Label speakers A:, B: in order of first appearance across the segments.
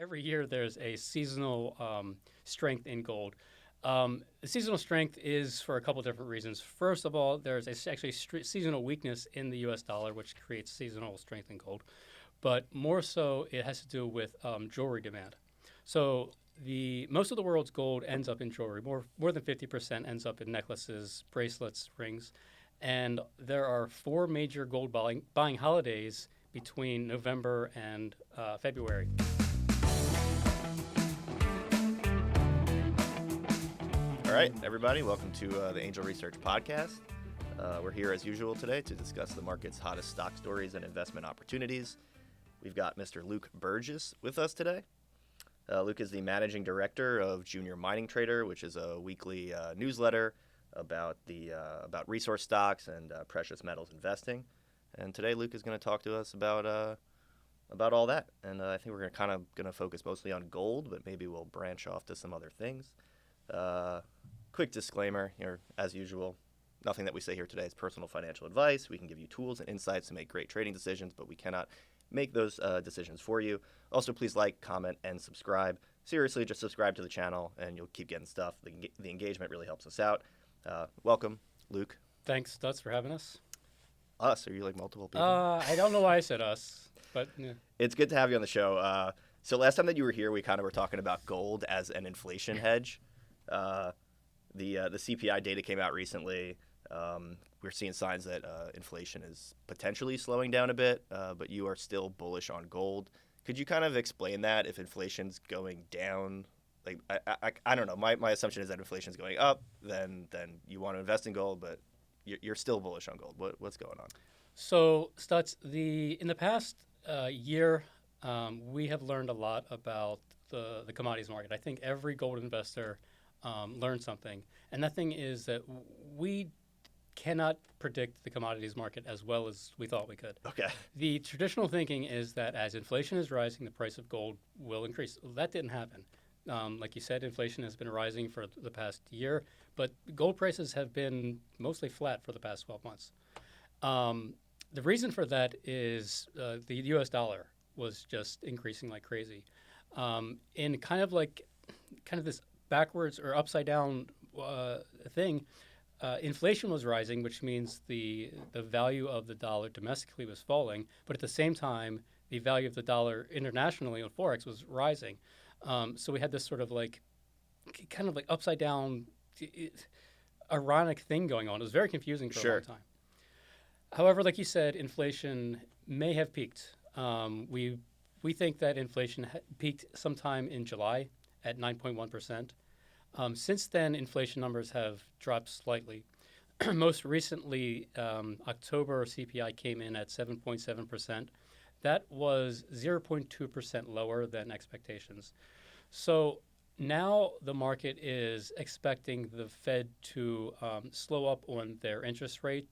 A: every year there's a seasonal strength in gold. The seasonal strength is for a couple different reasons. First of all, there's actually seasonal weakness in the U.S. dollar, which creates seasonal strength in gold. But more so, it has to do with jewelry demand. So most of the world's gold ends up in jewelry. More than 50% ends up in necklaces, bracelets, rings. And there are 4 major gold buying holidays between November and February.
B: All right, everybody, welcome to the Angel Research Podcast. We're here as usual today to discuss the market's hottest stock stories and investment opportunities. We've got Mr. Luke Burgess with us today. Luke is the managing director of Junior Mining Trader, which is a weekly newsletter about resource stocks and precious metals investing. And today, Luke is going to talk to us about all that. And I think we're going to focus mostly on gold, but maybe we'll branch off to some other things. Quick disclaimer here, as usual, nothing that we say here today is personal financial advice. We can give you tools and insights to make great trading decisions, but we cannot make those decisions for you. Also, please like, comment, and subscribe. Seriously, just subscribe to the channel, and you'll keep getting stuff. The engagement really helps us out. Welcome, Luke.
A: Thanks, Stutz, for having us.
B: Us? Are you like multiple people?
A: I don't know why I said us, but yeah.
B: It's good to have you on the show. So last time that you were here, we kind of were talking about gold as an inflation hedge. The CPI data came out recently. We're seeing signs that inflation is potentially slowing down a bit, but you are still bullish on gold. Could you kind of explain that if inflation's going down? Like I don't know. My assumption is that inflation's going up, then you want to invest in gold, but you're still bullish on gold. What's going on?
A: So, Stutz, in the past year, we have learned a lot about the commodities market. I think every gold investor learned something, and that thing is that we cannot predict the commodities market as well as we thought we could.
B: Okay.
A: The traditional thinking is that as inflation is rising, the price of gold will increase. Well, that didn't happen. Like you said, inflation has been rising for the past year, but gold prices have been mostly flat for the past 12 months. The reason for that is the U.S. dollar was just increasing like crazy. In kind of this backwards or upside down thing, inflation was rising, which means the value of the dollar domestically was falling, but at the same time, the value of the dollar internationally on Forex was rising. So we had this sort of kind of upside down, ironic thing going on. It was very confusing for a long time. However, like you said, inflation may have peaked. We think that inflation peaked sometime in July at 9.1%. Since then, inflation numbers have dropped slightly. Most recently, October CPI came in at 7.7%. That was 0.2% lower than expectations. So now the market is expecting the Fed to slow up on their interest rate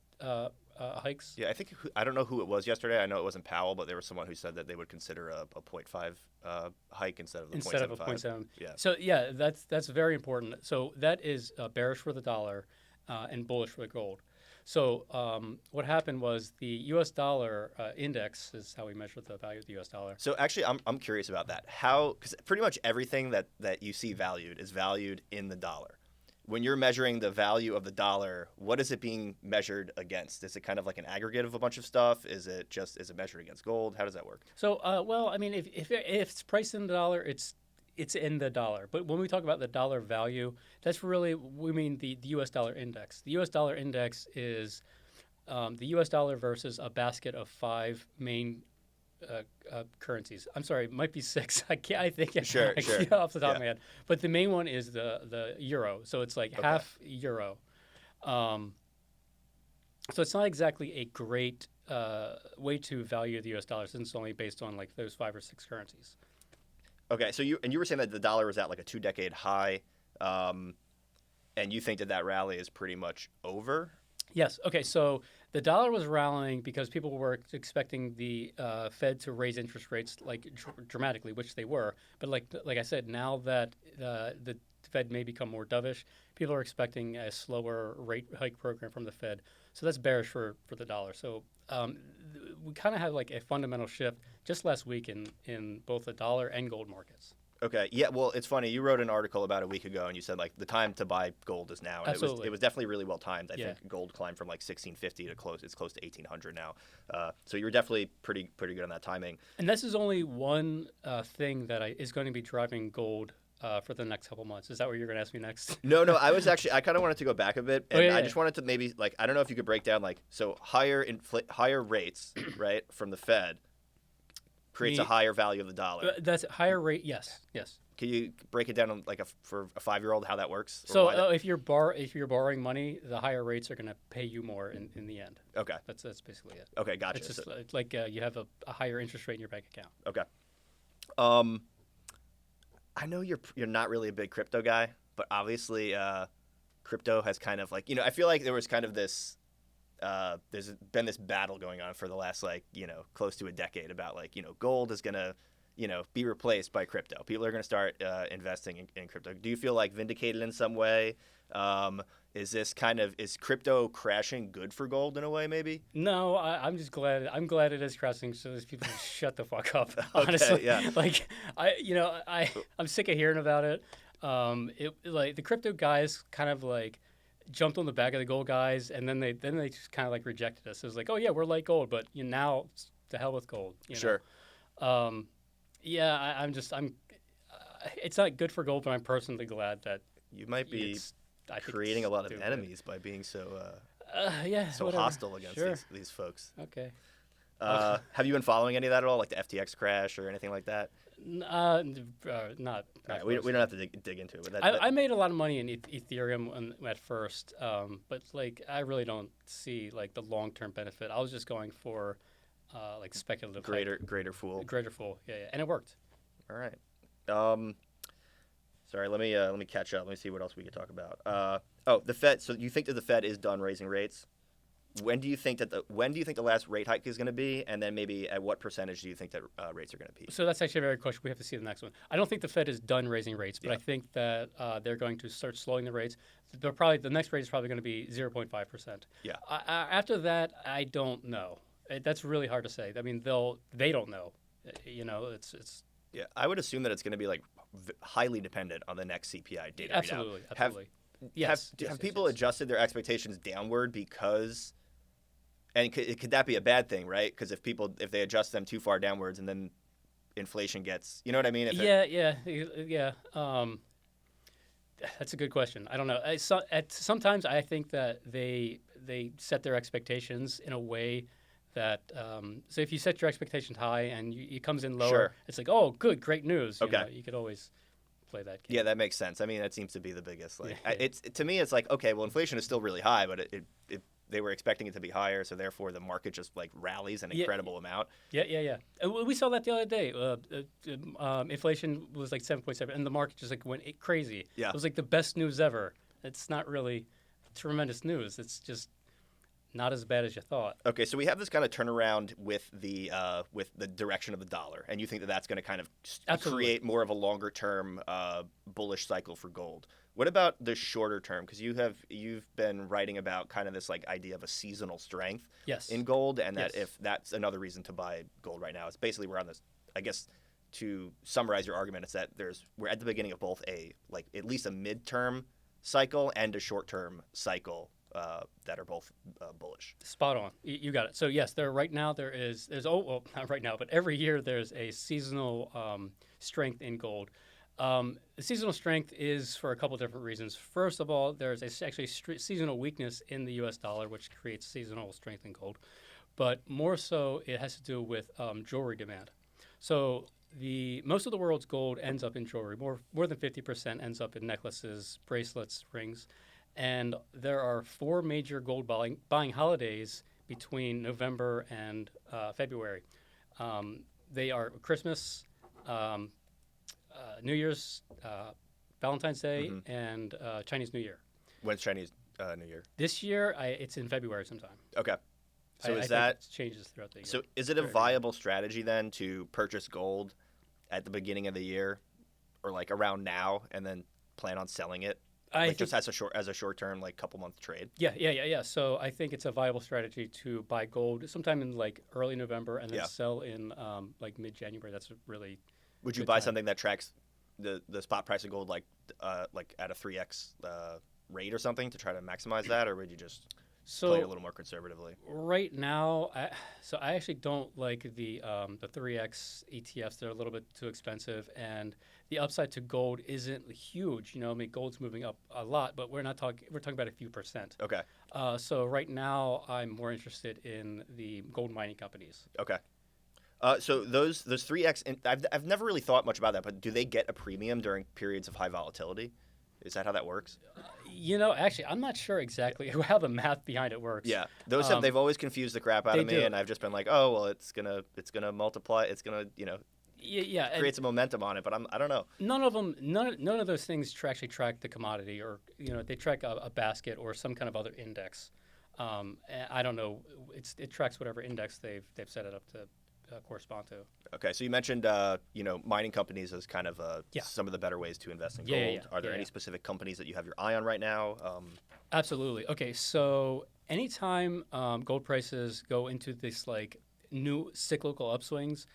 A: hikes.
B: Yeah, I don't know who it was yesterday. I know it wasn't Powell, but there was someone who said that they would consider a 0.5 hike instead of the 0.75.
A: Instead of a 0.7.
B: Yeah.
A: So yeah, that's very important. So that is bearish for the dollar and bullish for the gold. So what happened was the U.S. dollar index is how we measure the value of the U.S. dollar.
B: So actually, I'm curious about that. How? Because pretty much everything that you see valued is valued in the dollar. When you're measuring the value of the dollar, what is it being measured against? Is it kind of like an aggregate of a bunch of stuff? Is it measured against gold? How does that work?
A: So well, I mean, if it's priced in the dollar, it's in the dollar. But when we talk about the dollar value, that's really, we mean the U.S. dollar index. The U.S. dollar index is the U.S. dollar versus a basket of 5 main currencies. I'm sorry, it might be 6. I think
B: Sure.
A: off the top of my head. But the main one is the euro. So it's like half euro. So it's not exactly a great way to value the U.S. dollar, since it's only based on like those 5 or 6 currencies.
B: Okay, so you were saying that the dollar was at like a 2-decade high, and you think that rally is pretty much over?
A: Yes. Okay. So the dollar was rallying because people were expecting the Fed to raise interest rates dramatically, which they were. But like I said, now that the Fed may become more dovish, people are expecting a slower rate hike program from the Fed. So that's bearish for the dollar. So we kind of had like a fundamental shift just last week in both the dollar and gold markets.
B: Okay. Yeah. Well, it's funny. You wrote an article about a week ago, and you said like the time to buy gold is now. And
A: Absolutely.
B: It was definitely really well timed. I
A: Yeah.
B: think gold climbed from like 1650 to close. It's close to 1800 now. So you were definitely pretty good on that timing.
A: And this is only one thing that is going to be driving gold for the next couple months. Is that what you're going to ask me next?
B: No. I kind of wanted to go back a bit, and
A: yeah.
B: I just wanted to maybe like I don't know if you could break down like so higher rates right from the Fed creates a higher value of the dollar.
A: That's higher rate. Yes.
B: Can you break it down on like for a 5-year-old how that works? Or
A: So
B: why that-
A: if you're borrowing money, the higher rates are going to pay you more in the end.
B: Okay.
A: That's basically it.
B: Okay. Gotcha.
A: It's just like you have a higher interest rate in your bank account.
B: Okay. I know you're not really a big crypto guy, but obviously crypto has kind of like I feel like there was kind of this there's been this battle going on for the last like close to a decade about like gold is gonna be replaced by crypto. People are gonna start investing in crypto. Do you feel like vindicated in some way? Is crypto crashing good for gold in a way maybe?
A: No, I'm just glad. I'm glad it is crashing, so these people shut the fuck up. Honestly,
B: Okay, yeah.
A: Like I'm sick of hearing about it. Like the crypto guys kind of like jumped on the back of the gold guys, and then they just kind of like rejected us. It was like, oh yeah, we're like gold, but now to hell with gold.
B: Sure.
A: Yeah, I'm. It's not good for gold, but I'm personally glad that
B: You might be
A: I think
B: creating
A: it's
B: a lot of
A: stupid.
B: enemies by being so
A: Whatever.
B: hostile against
A: Sure.
B: these folks.
A: Okay.
B: Have you been following any of that at all, like the FTX crash or anything like that?
A: Not.
B: All right, we don't have to dig into it. But
A: I made a lot of money in Ethereum at first, but like I really don't see like the long-term benefit. I was just going for like speculative type-
B: greater fool.
A: greater fool, yeah, and it worked.
B: All right. Sorry, let me catch up. Let me see what else we could talk about. The Fed. So you think that the Fed is done raising rates? When do you think the last rate hike is going to be? And then maybe at what percentage do you think that rates are going to peak?
A: So that's actually a very good question. We have to see the next one. I don't think the Fed is done raising rates, but I think that they're going to start slowing the rates. The next rate is probably going to be 0.5%.
B: Yeah.
A: After that, I don't know. That's really hard to say. I mean, they don't know. It's
B: Yeah, I would assume that it's going to be like highly dependent on the next CPI data.
A: absolutely.
B: Have people adjusted their expectations downward because? And could that be a bad thing, right? Because if they adjust them too far downwards and then inflation gets, you know what I mean?
A: Yeah. That's a good question. I don't know. Sometimes I think that they set their expectations in a way that so if you set your expectations high and it comes in lower,
B: Sure.
A: It's like, oh, good, great news.
B: Okay.
A: You could always play that game.
B: Yeah, that makes sense. I mean, that seems to be the biggest. Like,
A: Yeah.
B: to me, it's like, okay, well, inflation is still really high, but they were expecting it to be higher, so therefore the market just like rallies an incredible amount.
A: Yeah. We saw that the other day. Inflation was like 7.7, and the market just like went crazy.
B: Yeah.
A: It was like the best news ever. It's not really tremendous news. It's just not as bad as you thought.
B: Okay, so we have this kind of turnaround with the direction of the dollar, and you think that that's going to kind of
A: Absolutely.
B: create more of a longer term bullish cycle for gold. What about the shorter term? Because you've been writing about kind of this like idea of a seasonal strength
A: Yes.
B: in gold, and that
A: Yes.
B: if that's another reason to buy gold right now, it's basically we're on this. I guess to summarize your argument, it's that we're at the beginning of both at least a midterm cycle and a short term cycle that are both bullish.
A: Spot on. You got it. So yes, right now there's not right now, but every year there's a seasonal strength in gold. The seasonal strength is for a couple different reasons. First of all, there's actually seasonal weakness in the U.S. dollar, which creates seasonal strength in gold. But more so, it has to do with jewelry demand. So most of the world's gold ends up in jewelry. More than 50% ends up in necklaces, bracelets, rings. And there are 4 major gold buying holidays between November and February. They are Christmas, New Year's, Valentine's Day, and Chinese New Year.
B: When's Chinese New Year?
A: This year, it's in February sometime.
B: Okay. So
A: I
B: is
A: think
B: that
A: it changes throughout the year?
B: so? Is it a viable strategy then to purchase gold at the beginning of the year, or like around now, and then plan on selling it
A: I
B: like
A: think,
B: just as a short term, like couple month trade?
A: yeah. So I think it's a viable strategy to buy gold sometime in like early November and then
B: Yeah.
A: sell in like mid January. That's a really
B: Would you
A: good
B: buy
A: time.
B: something that tracks the spot price of gold like at a 3x rate or something to try to maximize that, or would you just play it a
A: So
B: little more conservatively?
A: right now, I actually don't like the 3x ETFs. They're a little bit too expensive, and the upside to gold isn't huge. I mean, gold's moving up a lot, but we're talking about a few percent.
B: Okay.
A: So right now, I'm more interested in the gold mining companies.
B: Okay. So those 3x, I've never really thought much about that, but do they get a premium during periods of high volatility? Is that how that works?
A: Actually, I'm not sure exactly how the math behind it works.
B: Yeah, they've always confused the crap out
A: They
B: of me,
A: do.
B: and I've just been like, oh well, it's gonna multiply, it's gonna
A: Yeah, and
B: create some momentum on it, but I don't know.
A: none of those things actually track the commodity, or they track a basket or some kind of other index. And I don't know. It tracks whatever index they've set it up to correspond to.
B: Okay, so you mentioned mining companies as kind of
A: Yeah.
B: some of the better ways to invest in
A: Yeah,
B: gold.
A: yeah,
B: Are there
A: yeah,
B: any
A: yeah.
B: specific companies that you have your eye on right now?
A: Absolutely. Okay, so anytime gold prices go into this like new cyclical upswings,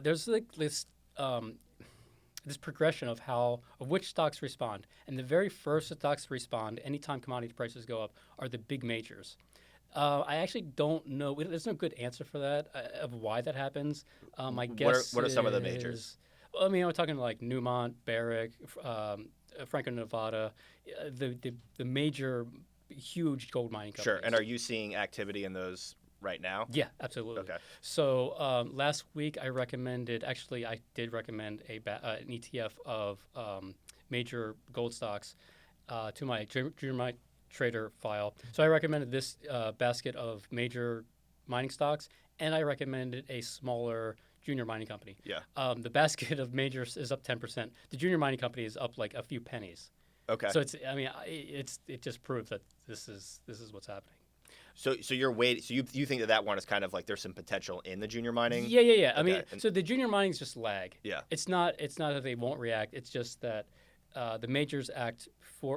A: there's like this progression of which stocks respond, and the very first stocks to respond anytime commodity prices go up are the big majors. I actually don't know. There's no good answer for that of why that happens. My guess
B: what are some of the majors?
A: I mean, we're talking like Newmont, Barrick, Franco-Nevada, the major, huge gold mining companies.
B: Sure. And are you seeing activity in those right now?
A: Yeah, absolutely.
B: Okay.
A: So last week I did recommend an ETF of major gold stocks to my junior trader file. So I recommended this basket of major mining stocks, and I recommended a smaller junior mining company.
B: Yeah.
A: The basket of majors is up 10%. The junior mining company is up like a few pennies.
B: Okay.
A: So it just proves that this is what's happening.
B: So you're waiting. So you think that one is kind of like there's some potential in the junior mining?
A: Yeah. I
B: Okay.
A: mean, so the junior mining's just lag.
B: Yeah.
A: It's not that they won't react. It's just that the majors act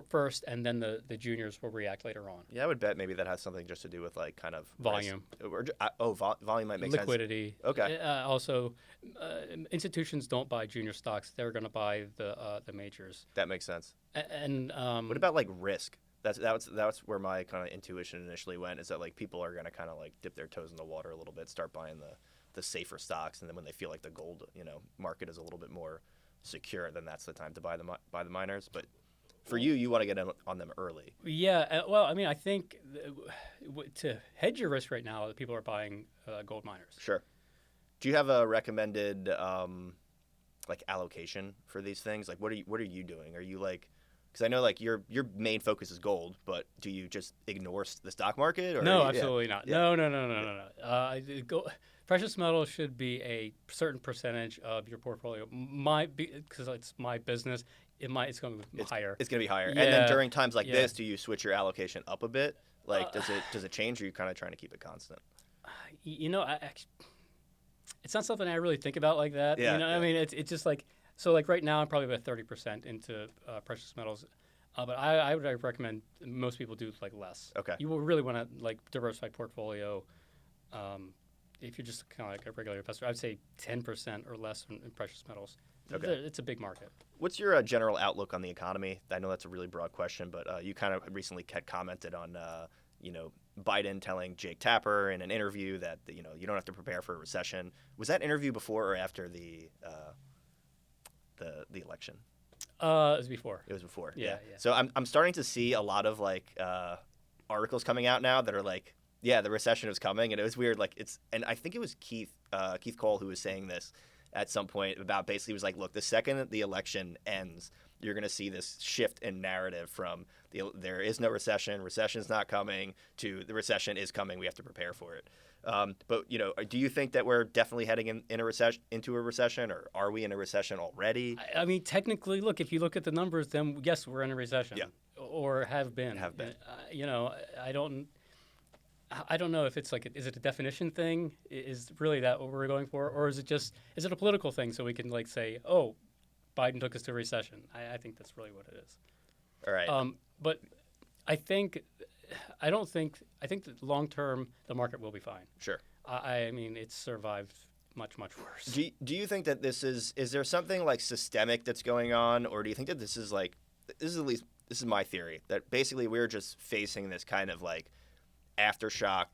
A: first, and then the juniors will react later on.
B: Yeah, I would bet maybe that has something just to do with like kind of
A: Volume.
B: Volume might make sense.
A: Liquidity.
B: Okay.
A: Also, institutions don't buy junior stocks. They're going to buy the majors.
B: That makes sense.
A: And
B: What about like risk? That's where my kind of intuition initially went, is that like people are going to kind of like dip their toes in the water a little bit, start buying the safer stocks, and then when they feel like the gold market is a little bit more secure, then that's the time to buy the miners. But for you want to get on them early.
A: Yeah. Well, I mean, I think to hedge your risk right now, people are buying gold miners.
B: Sure. Do you have a recommended like allocation for these things? Like what are you doing? Are you like, because I know like your main focus is gold, but do you just ignore the stock market? Or
A: No,
B: yeah.
A: absolutely not.
B: Yeah.
A: No. Precious metals should be a certain percentage of your portfolio. Because it's my business, it's going to be higher.
B: It's going to be higher.
A: Yeah.
B: And then during times like
A: Yeah.
B: this, do you switch your allocation up a bit? Like does it change, or are you kind of trying to keep it constant?
A: It's not something I really think about like that.
B: Yeah,
A: I
B: yeah.
A: mean, it's just like, so like right now I'm probably about 30% into precious metals. But I would recommend most people do like less.
B: Okay.
A: You will really want to like diversify portfolio. If you're just kind of like a regular investor, I'd say 10% or less in precious metals.
B: Okay.
A: It's a big market.
B: What's your general outlook on the economy? I know that's a really broad question, but you kind of recently commented on Biden telling Jake Tapper in an interview that you don't have to prepare for a recession. Was that interview before or after the election?
A: It was before.
B: It was before.
A: Yeah.
B: So I'm starting to see a lot of like articles coming out now that are like, yeah, the recession is coming, and it was weird. Like and I think it was Keith Cole who was saying this at some point about basically was like, look, the second the election ends, you're going to see this shift in narrative from there is no recession, recession's not coming, to the recession is coming, we have to prepare for it. But do you think that we're definitely heading into a recession, or are we in a recession already?
A: I mean, technically, look, if you look at the numbers, then yes, we're in a recession.
B: Yeah.
A: Or have been. I don't know if it's like, is it a definition thing? Is really that what we're going for? Or is it a political thing so we can like say, oh, Biden took us to a recession? I think that's really what it is.
B: All right.
A: But I think that long term the market will be fine.
B: Sure.
A: I mean, it's survived much worse.
B: Do you think that this is there something like systemic that's going on, or do you think that this is my theory, that basically we're just facing this kind of like aftershock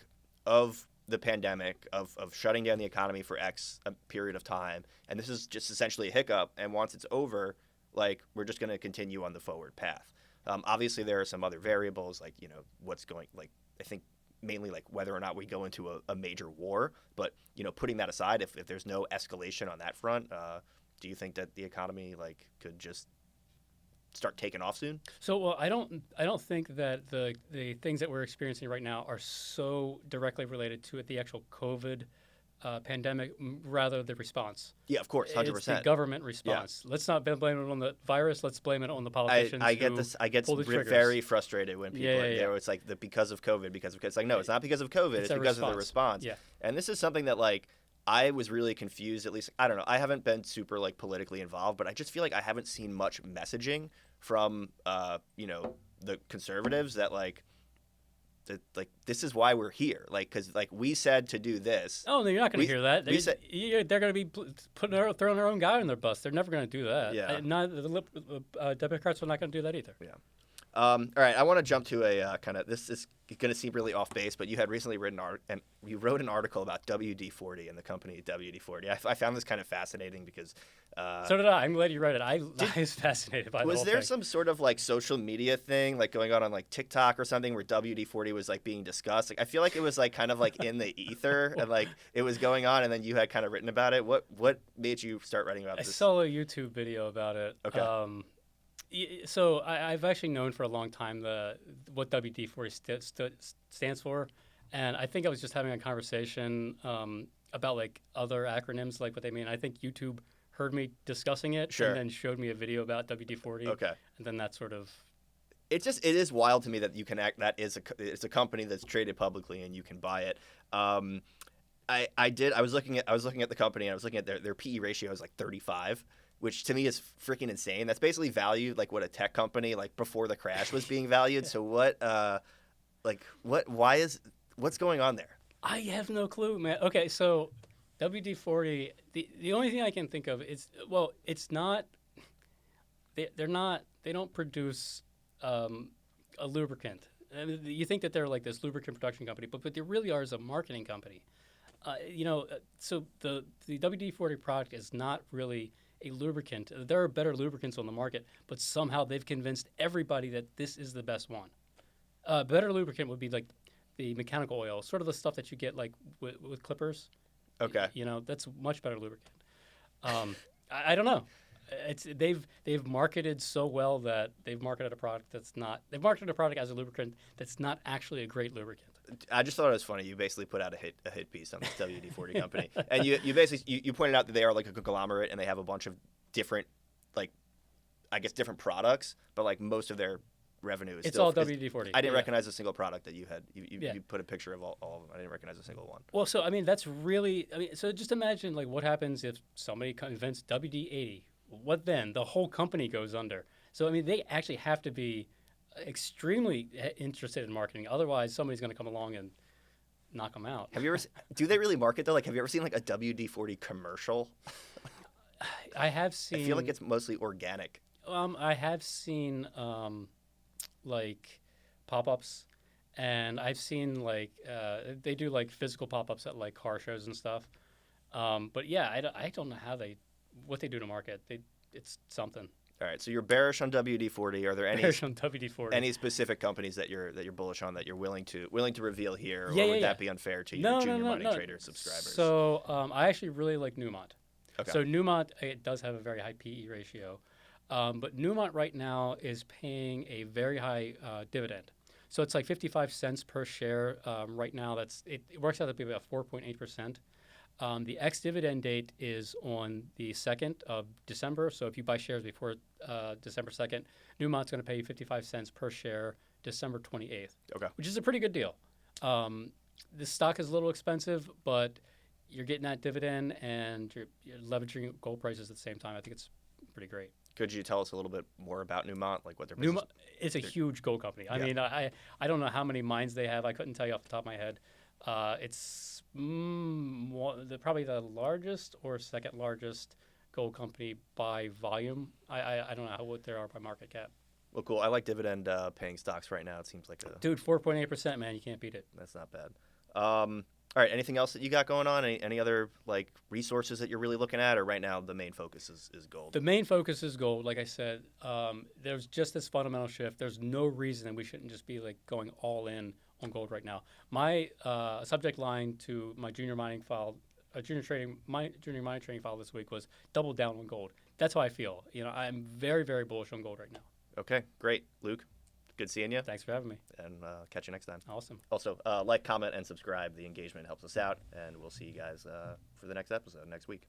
B: of the pandemic, of shutting down the economy for X a period of time, and this is just essentially a hiccup, and once it's over, like, we're just going to continue on the forward path. Obviously there are some other variables, like, you know, I think mainly like whether or not we go into a major war, but, you know, putting that aside, if there's no escalation on that front, do you think that the economy like could just start taking off soon?
A: So, well, I don't think that the things that we're experiencing right now are so directly related to the actual COVID pandemic, rather the response.
B: Yeah, of course, 100%.
A: It's the government response. Yeah. Let's not blame it on the virus. Let's blame it on the politicians.
B: I get this. I get very frustrated when people are there. It's like because of COVID, because it's like, no, it's not because of COVID. It's because of the response. Yeah. And this is something that like I was really confused. At least I don't know. I haven't been super like politically involved, but I just feel like I haven't seen much messaging from you know, the conservatives that like this is why we're here, like, because like we said to do this.
A: Oh, no, you're not going to hear that. They're going to be throwing their own guy on their bus. They're never going to do that. Yeah. The Democrats are not going to do that either.
B: Yeah. All right, I want to jump to a kind of, this is going to seem really off base, but you had recently you wrote an article about WD-40 and the company WD-40. I found this kind of fascinating because
A: so did I. I'm glad you read it. I was fascinated by the whole thing.
B: Was there some sort of like social media thing like going on like TikTok or something where WD-40 was like being discussed? Like I feel like it was like kind of like in the ether and like it was going on, and then you had kind of written about it. What made you start writing about this?
A: I saw a YouTube video about it. Okay. So I've actually known for a long time what WD-40 stands for, and I think I was just having a conversation about like other acronyms, like what they mean. I think YouTube heard me discussing it, sure, and then showed me a video about WD-40. Okay, and then that sort of.
B: It is wild to me that you can it's a company that's traded publicly and you can buy it. I was looking at the company, and I was looking at their PE ratio is like 35. Which to me is freaking insane. That's basically valued like what a tech company like before the crash was being valued. So what's going on there?
A: I have no clue, man. Okay, so WD-40, the only thing I can think of is, well, it's not, they don't produce a lubricant. I mean, you think that they're like this lubricant production company, but they really are as a marketing company. So the WD-40 product is not really a lubricant. There are better lubricants on the market, but somehow they've convinced everybody that this is the best one. Better lubricant would be like the mechanical oil, sort of the stuff that you get like with clippers.
B: Okay.
A: You know, that's much better lubricant. I don't know. They've marketed so well that they've marketed a product as a lubricant that's not actually a great lubricant.
B: I just thought it was funny. You basically put out a hit piece on this WD-40 company, and you basically you pointed out that they are like a conglomerate and they have a bunch of different, like, I guess different products, but like most of their revenue is
A: it's all WD-40.
B: I didn't recognize a single product that you had. You put a picture of all of them. I didn't recognize a single one.
A: Well, so I mean so just imagine like what happens if somebody invents WD-80. What then? The whole company goes under. So I mean they actually have to be extremely interested in marketing. Otherwise, somebody's going to come along and knock them out.
B: Have you ever? Do they really market though? Like, have you ever seen like a WD-40 commercial?
A: I have seen.
B: I feel like it's mostly organic.
A: I have seen like pop-ups, and I've seen like they do like physical pop-ups at like car shows and stuff. But yeah, I don't know what they do to market. It's something.
B: All right, so you're bearish on WD-40. Are there
A: any
B: any specific companies that you're bullish on that you're willing to reveal here, or would that be unfair to your junior money trader subscribers?
A: So I actually really like Newmont. Okay. So Newmont, it does have a very high PE ratio, but Newmont right now is paying a very high dividend. So it's like 55 cents per share right now. It works out to be about 4.8%. The ex-dividend date is on the 2nd of December. So if you buy shares before December 2nd, Newmont's going to pay you 55 cents per share December 28th, which is a pretty good deal. The stock is a little expensive, but you're getting that dividend and you're leveraging gold prices at the same time. I think it's pretty great.
B: Could you tell us a little bit more about Newmont, like what their business?
A: It's a huge gold company. I mean, I don't know how many mines they have. I couldn't tell you off the top of my head. It's probably the largest or second largest gold company by volume. I don't know what they are by market cap.
B: Well, cool. I like dividend paying stocks right now. It seems like a
A: Dude, 4.8%, man. You can't beat it.
B: That's not bad. All right. Anything else that you got going on? Any other like resources that you're really looking at, or right now the main focus is gold?
A: The main focus is gold. Like I said, there's just this fundamental shift. There's no reason that we shouldn't just be like going all in on gold right now. My subject line to my junior mining mining trading file this week was double down on gold. That's how I feel. I'm very, very bullish on gold right now.
B: Okay, great, Luke. Good seeing you.
A: Thanks for having me.
B: And catch you next time.
A: Awesome.
B: Also, like, comment, and subscribe. The engagement helps us out, and we'll see you guys for the next episode next week.